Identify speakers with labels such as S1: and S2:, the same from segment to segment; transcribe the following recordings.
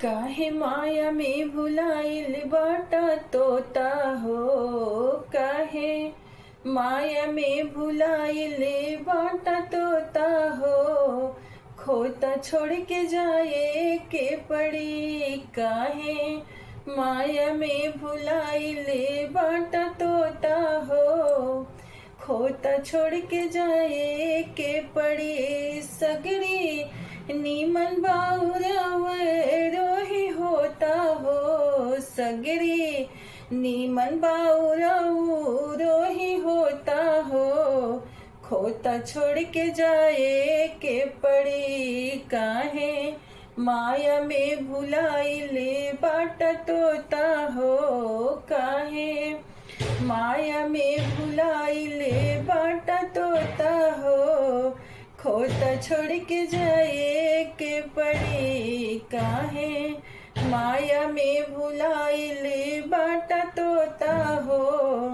S1: काहे माया में भुलाइल बाटा तोता हो। काहे माया में भुलाइल बाटा तोता हो। खोता छोड़ के जाए के पड़ी। काहे माया में भुलाइल बाटा तोता हो। खोता छोड़ के जाए के पड़ी। सगरी नीमन बाउर रोही होता हो। सगरी नीमन बाउर रोही होता हो। खोता छोड़ के जाए के पड़ी। काहे माया में भुलाइले बाटा तोता हो। काहे माया में भुलाइले बाटा तोता हो। खोता छोड़ के जाए के पड़ी। काहे माया में भुलाइले बाटा तोता हो।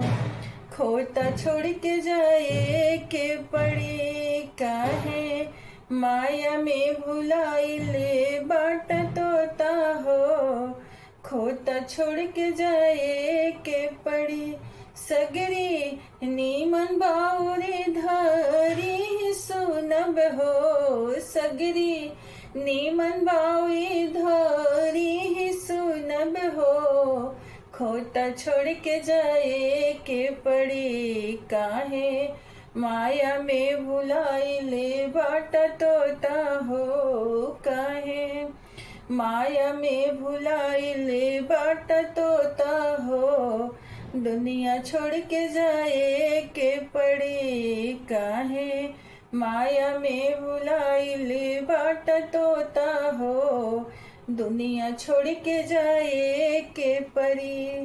S1: खोता छोड़ के जाए के पड़ी। काहे माया में भुलाइले बाटा तोता हो। खोता छोड़ के जाए के पड़ी। सगरी नीमन बाउरे धारी सुनब हो। सगरी नीमन बाउरे धारी सुनब हो। खोता छोड़ के जाए के पड़ी। काहे माया में भुलाइले बाटा तोता हो। काहे माया में भुलाइले बाटा तोता हो। दुनिया छोड़ के जाए के पड़ी। काहे माया में भुलाइले बाटा तोता हो। दुनिया छोड़ के जाए के पड़ी।